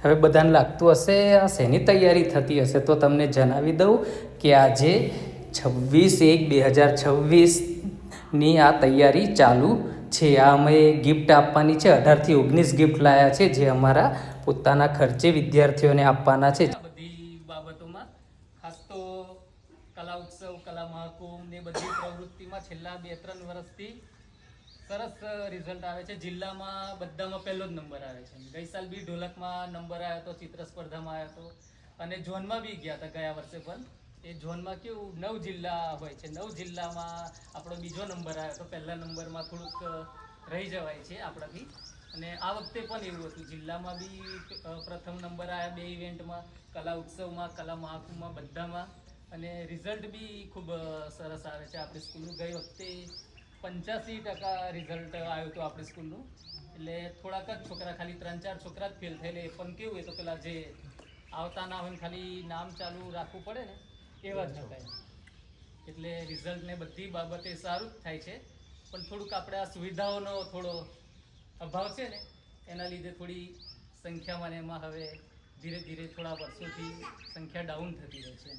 હવે બધાને લાગતું હશે આ શેની તૈયારી થતી હશે, તો તમને જણાવી દઉં કે આજે 26/1/2026ની આ તૈયારી ચાલુ છે. આ અમે ગિફ્ટ આપવાની છે, 18થી 19 ગિફ્ટ લાવ્યા છે, જે અમારા પોતાના ખર્ચે વિદ્યાર્થીઓને આપવાના છે. બધી બાબતોમાં ખાસ તો કલા ઉત્સવ, કલા મહાકુંભ ને બધી પ્રવૃત્તિમાં છેલ્લા 2-3 વર્ષથી સરસ રિઝલ્ટ આવે છે. જિલ્લામાં બધામાં પહેલો જ નંબર આવે છે. ગઈ સાલ બી ઢોલકમાં નંબર આવ્યો હતો, ચિત્ર સ્પર્ધામાં આવ્યો હતો અને ઝોનમાં બી ગયા હતા ગયા વર્ષે. પણ એ ઝોનમાં કેવું 9 જિલ્લા હોય છે, 9 જિલ્લામાં આપણો બીજો નંબર આવ્યો હતો. પહેલા નંબરમાં થોડુંક રહી જવાય છે આપણાથી. અને આ વખતે પણ એવું હતું, જિલ્લામાં બી પ્રથમ નંબર આવ્યા 2 ઇવેન્ટમાં, કલા ઉત્સવમાં, કલા મહાકુંભમાં, બધામાં. અને રિઝલ્ટ બી ખૂબ સરસ આવે છે આપણી સ્કૂલનું. ગઈ વખતે 85% રિઝલ્ટ આવ્યું હતું આપણી સ્કૂલનું. એટલે થોડાક જ છોકરા, ખાલી 3-4 છોકરા જ ફેલ થયેલે. પણ કેવું, એ તો પેલા જે આવતા ના હોય ખાલી નામ ચાલુ રાખવું પડે ને, એવા જ હતા. એટલે રિઝલ્ટ ને બધી બાબતે સારું જ થાય છે. પણ થોડુંક આપણે આ સુવિધાઓનો થોડો અભાવ છે ને, એના લીધે થોડી સંખ્યામાં ને એમાં હવે ધીરે ધીરે થોડા વર્ષોથી સંખ્યા ડાઉન થતી રહે છે.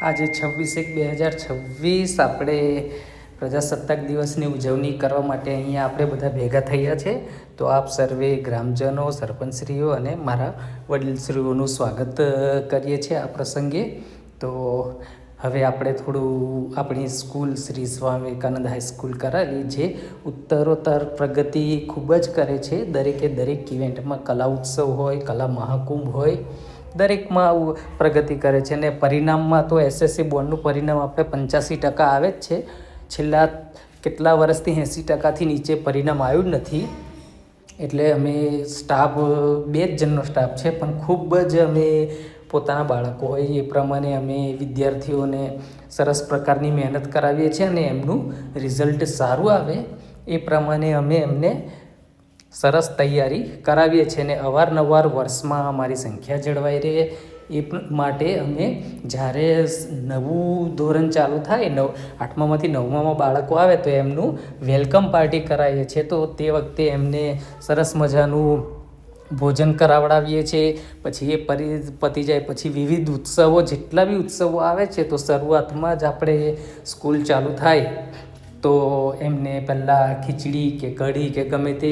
આજે 26/1/2026 આપણે પ્રજાસત્તાક દિવસની ઉજવણી કરવા માટે અહીંયા આપણે બધા ભેગા થયા છે. તો આપ સર્વે ગ્રામજનો, સરપંચશ્રીઓ અને મારા વડીલશ્રીઓનું સ્વાગત કરીએ છીએ આ પ્રસંગે. તો હવે આપણે થોડું આપણી સ્કૂલ શ્રી સ્વામી વિવેકાનંદ હાઈસ્કૂલ કરાવી, જે ઉત્તરોત્તર પ્રગતિ ખૂબ જ કરે છે. દરેકે દરેક ઇવેન્ટમાં, કલા ઉત્સવ હોય, કલા મહાકુંભ હોય, દરેકમાં આવું પ્રગતિ કરે છે. અને પરિણામમાં તો SSC બોર્ડનું પરિણામ આપણે 85% આવે જ છે. છેલ્લા કેટલા વર્ષથી 80%થી નીચે પરિણામ આવ્યું જ નથી. એટલે અમે સ્ટાફ 2 જ જણનો સ્ટાફ છે, પણ ખૂબ જ અમે પોતાના બાળકો હોય એ પ્રમાણે અમે વિદ્યાર્થીઓને સરસ પ્રકારની મહેનત કરાવીએ છીએ. અને એમનું રિઝલ્ટ સારું આવે એ પ્રમાણે અમે એમને સરસ તૈયારી કરાવીએ છીએ. અને અવારનવાર વર્ષમાં અમારી સંખ્યા જળવાઈ રહે એ માટે અમે જ્યારે નવું ધોરણ ચાલુ થાય, 8મામાંથી 9મામાં બાળકો આવે તો એમનું વેલકમ પાર્ટી કરાવીએ છીએ. તો તે વખતે એમને સરસ મજાનું ભોજન કરાવડાવીએ છીએ. પછી એ પતી જાય પછી વિવિધ ઉત્સવો, જેટલા બી ઉત્સવો આવે છે, તો શરૂઆતમાં જ આપણે સ્કૂલ ચાલુ થાય તો એમને પહેલાં ખીચડી કે કઢી કે ગમે તે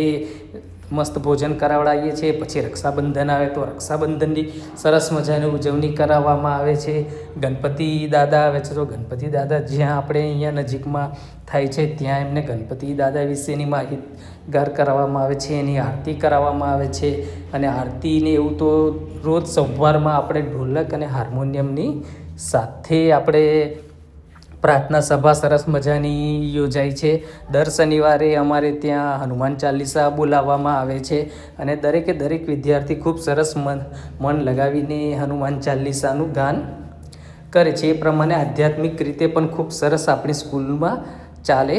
મસ્ત ભોજન કરાવડાવીએ છીએ. પછી રક્ષાબંધન આવે તો રક્ષાબંધનની સરસ મજાની ઉજવણી કરાવવામાં આવે છે. ગણપતિ દાદા આવે છે તો ગણપતિ દાદા જ્યાં આપણે અહીંયા નજીકમાં થાય છે ત્યાં એમને ગણપતિ દાદા વિશેની માહિતગાર કરાવવામાં આવે છે, એની આરતી કરાવવામાં આવે છે. અને આરતીને એવું તો રોજ સવારમાં આપણે ઢોલક અને હાર્મોનિયમની સાથે આપણે પ્રાર્થના સભા સરસ મજાની યોજાય છે. દર શનિવારે અમારે ત્યાં હનુમાન ચાલીસા બોલાવવામાં આવે છે. અને દરેકે દરેક વિદ્યાર્થી ખૂબ સરસ મન લગાવીને હનુમાન ચાલીસાનું ગાન કરે છે. એ પ્રમાણે આધ્યાત્મિક રીતે પણ ખૂબ સરસ આપણી સ્કૂલમાં ચાલે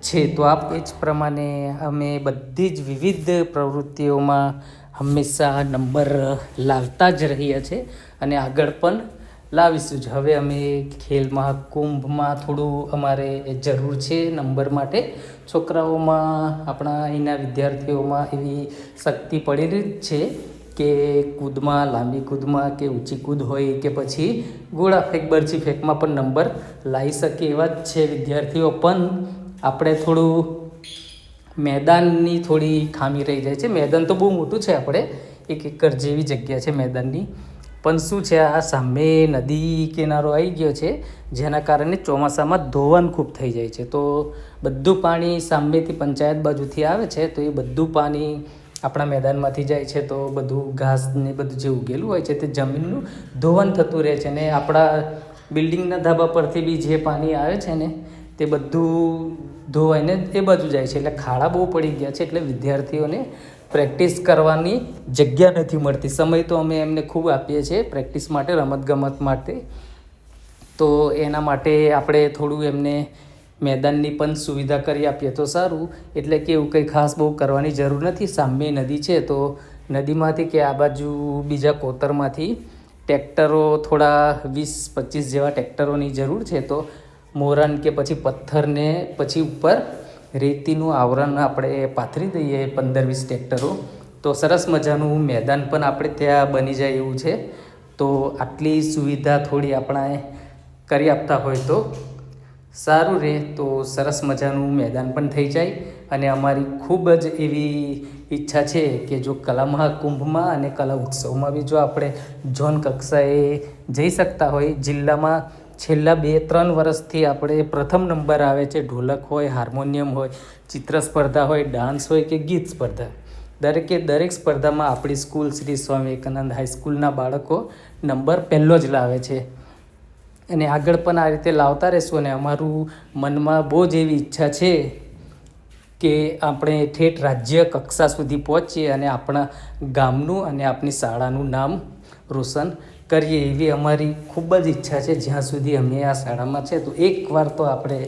છે. તો આપ એ જ પ્રમાણે અમે બધી જ વિવિધ પ્રવૃત્તિઓમાં હંમેશા નંબર લાવતા જ રહીએ છીએ અને આગળ પણ લાવીશું જ. હવે અમે ખેલ મહાકુંભમાં થોડું અમારે જરૂર છે નંબર માટે. છોકરાઓમાં, આપણા અહીંના વિદ્યાર્થીઓમાં એવી શક્તિ પડેલી જ છે કે કૂદમાં, લાંબી કૂદમાં કે ઊંચી કૂદ હોય કે પછી ગોળા ફેંક, બરછી ફેંકમાં પણ નંબર લાવી શકે એવા જ છે વિદ્યાર્થીઓ. પણ આપણે થોડું મેદાનની થોડી ખામી રહી જાય છે. મેદાન તો બહુ મોટું છે, આપણે 1 એકર જેવી જગ્યા છે મેદાનની. પણ શું છે, આ સામે નદી કિનારો આવી ગયો છે, જેના કારણે ચોમાસામાં ધોવાણ ખૂબ થઈ જાય છે. તો બધું પાણી સામેથી પંચાયત બાજુથી આવે છે, તો એ બધું પાણી આપણા મેદાનમાંથી જાય છે. તો બધું ઘાસ ને બધું જે ઉગેલું હોય છે તે જમીનનું ધોવાણ થતું રહે છે. અને આપણા બિલ્ડિંગના ધાબા પરથી બી જે પાણી આવે છે ને તે બધું ધોવાઈને એ બાજુ જાય છે. એટલે ખાડા બહુ પડી ગયા છે. એટલે વિદ્યાર્થીઓને પ્રેક્ટિસ કરવાની જગ્યા નથી મળતી. સમય તો અમે એમને ખૂબ આપીએ છીએ પ્રેક્ટિસ માટે, રમતગમત માટે. તો એના માટે આપણે થોડું એમને મેદાનની પણ સુવિધા કરી આપીએ તો સારું. એટલે કે એવું કંઈ ખાસ બહુ કરવાની જરૂર નથી. સામે નદી છે તો નદીમાંથી કે આ બાજુ બીજા કોતરમાંથી ટ્રેક્ટરો, થોડા 20-25 જેવા ટ્રેક્ટરોની જરૂર છે. તો મોરન કે પછી પથ્થરને પછી ઉપર રેતીનું આવરણ આપણે પાથરી દઈએ 15-20 ટ્રેક્ટરો, તો સરસ મજાનું મેદાન પણ આપણે ત્યાં બની જાય એવું છે. તો આટલી સુવિધા થોડી આપણે કરી આપતા હોય તો સારું રહે. તો સરસ મજાનું મેદાન પણ થઈ જાય. અને અમારી ખૂબ જ એવી ઈચ્છા છે કે જો કલા મહાકુંભમાં અને કલા ઉત્સવમાં બી જો આપણે ઝોન કક્ષાએ જઈ શકતા હોય. જિલ્લામાં છેલ્લા 2-3 વર્ષથી આપણે પ્રથમ નંબર આવે છે. ઢોલક હોય, હાર્મોનિયમ હોય, ચિત્ર સ્પર્ધા હોય, ડાન્સ હોય કે ગીત સ્પર્ધા, દરેક સ્પર્ધામાં આપણી સ્કૂલ શ્રી સ્વામી વિવેકાનંદ હાઈસ્કૂલના બાળકો નંબર પહેલો જ લાવે છે. અને આગળ પણ આ રીતે લાવતા રહેશું. અને અમારું મનમાં બહુ જ એવી ઈચ્છા છે કે આપણે ઠેઠ રાજ્ય કક્ષા સુધી પહોંચીએ અને આપણા ગામનું અને આપણી શાળાનું નામ રોશન કરીએ. એવી અમારી ખૂબ જ ઈચ્છા છે. જ્યાં સુધી અમે આ શાળામાં છે તો એકવાર તો આપણે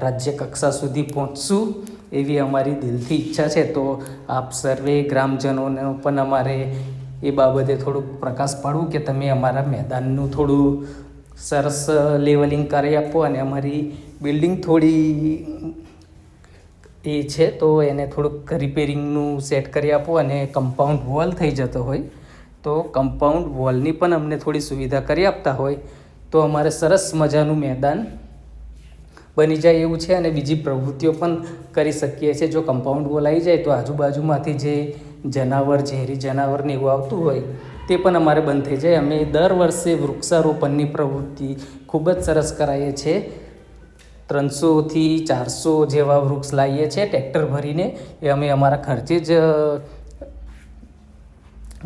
રાજ્ય કક્ષા સુધી પહોંચશું એવી અમારી દિલથી ઈચ્છા છે. તો આપ સર્વે ગ્રામજનોને પણ અમારે એ બાબતે થોડુંક પ્રકાશ પાડવું કે તમે અમારા મેદાનનું થોડું સરસ લેવલિંગ કરી આપો. અને અમારી બિલ્ડિંગ થોડી એ છે તો એને થોડુંક રિપેરિંગનું સેટ કરી આપો. અને કમ્પાઉન્ડ વોલ થઈ જતો હોય તો કમ્પાઉન્ડ વોલની પણ અમને થોડી સુવિધા કરી આપતા હોય તો અમારે સરસ મજાનું મેદાન બની જાય એવું છે. અને બીજી પ્રવૃત્તિઓ પણ કરી શકીએ છીએ. જો કમ્પાઉન્ડ વોલ આવી જાય તો આજુબાજુમાંથી જે ઝેરી જનાવરને એવું આવતું હોય તે પણ અમારે બંધ થઈ જાય. અમે દર વર્ષે વૃક્ષારોપણની પ્રવૃત્તિ ખૂબ જ સરસ કરાવીએ છીએ. 300થી 400 જેવા વૃક્ષ લાવીએ છીએ ટ્રેક્ટર ભરીને. એ અમે અમારા ખર્ચે જ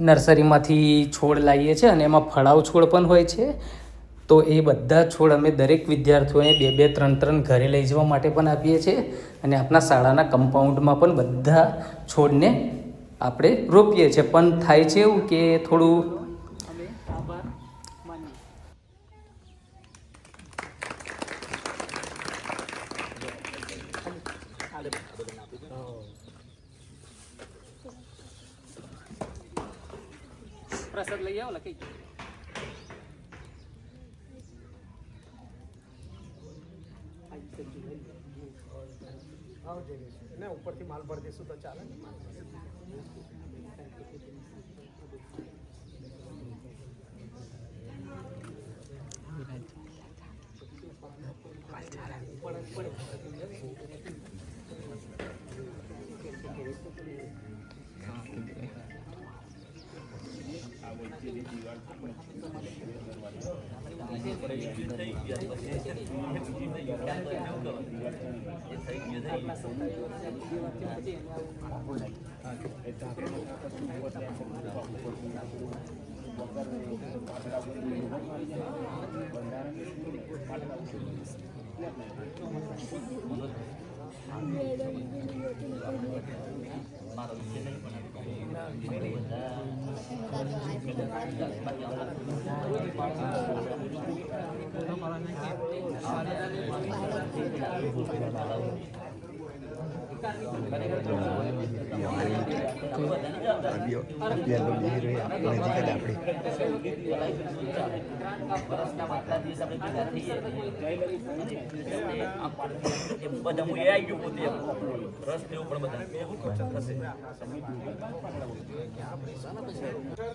નર્સરીમાંથી છોડ લાવીએ છીએ. અને એમાં ફળાવ છોડ પણ હોય છે. તો એ બધા છોડ અમે દરેક વિદ્યાર્થીઓને 2-2, 3-3 ઘરે લઈ જવા માટે પણ આપીએ છીએ. અને આપણા શાળાના કમ્પાઉન્ડમાં પણ બધા છોડને આપણે રોપીએ છીએ. પણ થાય છે એવું કે થોડું પ્રસાદ લઈ આવો લખી ઉપરથી માલ ભરી દઈશું તો ચાલે.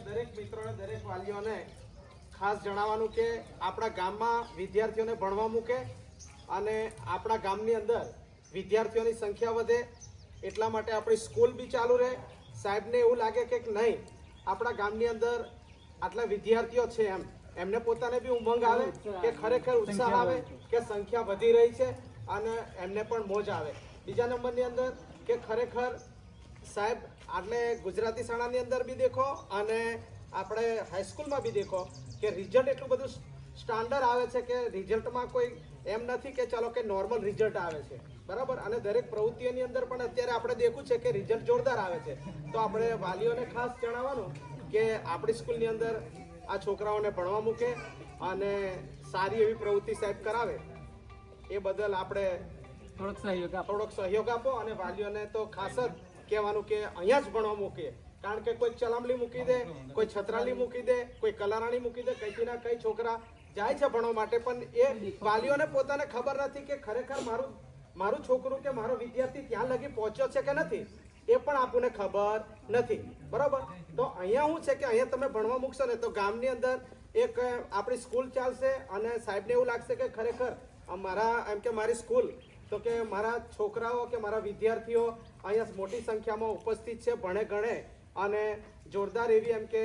દરેક મિત્રોને, દરેક વાલીઓને ખાસ જણાવવાનું કે આપણા ગામમાં વિદ્યાર્થીઓને ભણવા મૂકે અને આપણા ગામની અંદર વિદ્યાર્થીઓની સંખ્યા વધે એટલા માટે આપણી સ્કૂલ બી ચાલુ રહે. સાહેબને એવું લાગે કે નહીં આપણા ગામની અંદર આટલા વિદ્યાર્થીઓ છે એમને પોતાને બી ઉમંગ આવે કે ખરેખર ઉત્સાહ આવે કે સંખ્યા વધી રહી છે અને એમને પણ મોજ આવે. બીજા નંબરની અંદર કે ખરેખર સાહેબ આટલે ગુજરાતી શાળાની અંદર બી દેખો અને આપણે હાઈસ્કૂલમાં બી દેખો કે રિઝલ્ટ એટલું બધું સ્ટાન્ડર્ડ આવે છે કે રિઝલ્ટમાં કોઈ એમ નથી કે ચાલો કે નોર્મલ રિઝલ્ટ આવે છે, બરાબર. અને દરેક પ્રવૃત્તિઓની અંદર પણ અત્યારે આપણે દેખવું છે કે રિઝલ્ટ જોરદાર આવે છે. તો આપણે વાલીઓને ખાસ જણાવવાનું કે આપણી સ્કૂલની અંદર આ છોકરાઓને ભણવા મૂકે અને સારી એવી પ્રવૃત્તિ સાહેબ કરાવે એ બદલ આપણે થોડોક સહયોગ આપો. અને વાલીઓને તો ખાસ જ કહેવાનું કે અહીંયા જ ભણવા મૂકીએ. કારણ કે કોઈ ચલામલી મૂકી દે, કોઈ છત્રાલી મૂકી દે, કોઈ કલારાણી મૂકી દે, કઈથી ના કઈ છોકરા જાય છે ભણવા માટે, પણ એ વાલીઓને પોતાને ખબર નથી કે ખરેખર મારું છોકરું કે મારો વિદ્યાર્થી ત્યાં લગી પહોંચ્યો છે કે નથી. એ પણ આપણને ખબર નથી. બરોબર, તો અહીંયા શું છે કે અહીંયા તમે ભણવા મૂકશો ને તો ગામની અંદર એક આપણી સ્કૂલ ચાલશે અને સાહેબને એવું લાગશે કે ખરેખર મારા એમ કે મારી સ્કૂલ તો કે મારા છોકરાઓ કે મારા વિદ્યાર્થીઓ અહીંયા મોટી સંખ્યામાં ઉપસ્થિત છે, ભણે ગણે અને જોરદાર એવી એમ કે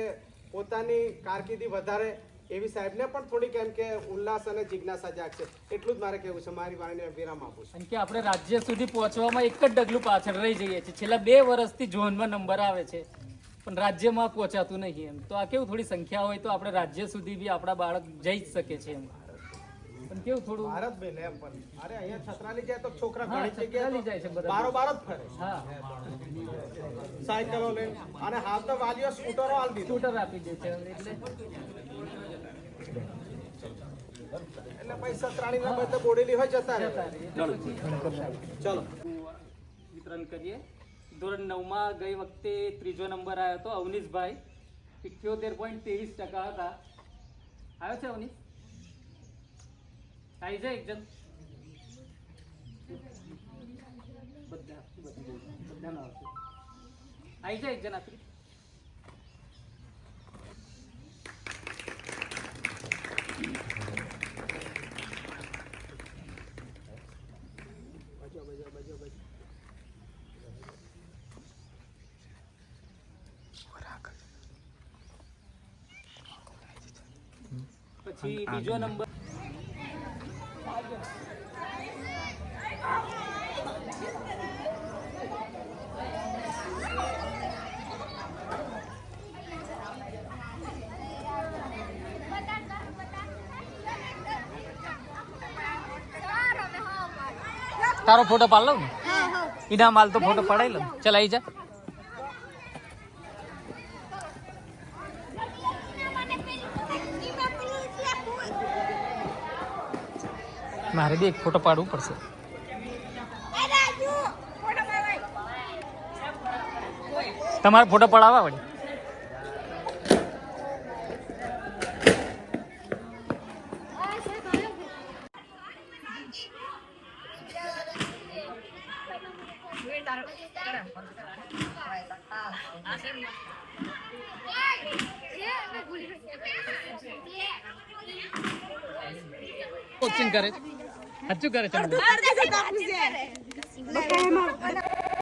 પોતાની કારકિર્દી વધારે એવી સાહેબને પણ થોડીક એમ કે ઉલ્લાસ અને જિજ્ઞાસા જાગશે. એટલું જ મારે કહેવું છે. મારી વાણીને વિરામ આપું છું. કારણ કે આપણે રાજ્ય સુધી પહોંચવામાં એક જ ડગલું પાછળ રહી જઈએ છીએ. છેલ્લા 2 વર્ષથી ઝોનમાં નંબર આવે છે પણ રાજ્યમાં પહોંચાતું નહીં. એમ તો આ કેવું, થોડી સંખ્યા હોય તો આપણે રાજ્ય સુધી બી આપણા બાળક જઈ જ શકે છે. એમ પણ કેવું થોડું ભારત બેન એમ પણ અરે અહીંયા છત્રાલી જાય તો છોકરા હા, ઘણી છત્રાલી જગ્યાએ જાય છે બધા. બારોબાર જ ફરે હા, સાયકલો લઈને. અને હાલ તો વાલીઓ સ્કૂટરો આલ દીધું સ્કૂટર આપી દે છે એટલે એટલે પછી છત્રાલીના બદલે બોડેલી હોય જતા રહે. ચલો વિતરણ કરીએ. ધોરણ 9માં ગઈ વખતે 3જો નંબર આવ્યો હતો અવનીશભાઈ, 78.23% હતા. આવ્યો છે અવનીશ? આવી જાય એક જણ બધાનો આવશે. આવી જાય એક જણ આપી. પછી બીજો નંબર તારો ફોટો પાડ લઉં ને? ઇનામ હાલ તો ફોટો પડાઈ લઉં. ચલ આવી જા. મારે બી એક ફોટો પાડવું પડશે. તમારો ફોટો પડાવવા વળી. કોચિંગ કરે છે, સાચું કરે છે.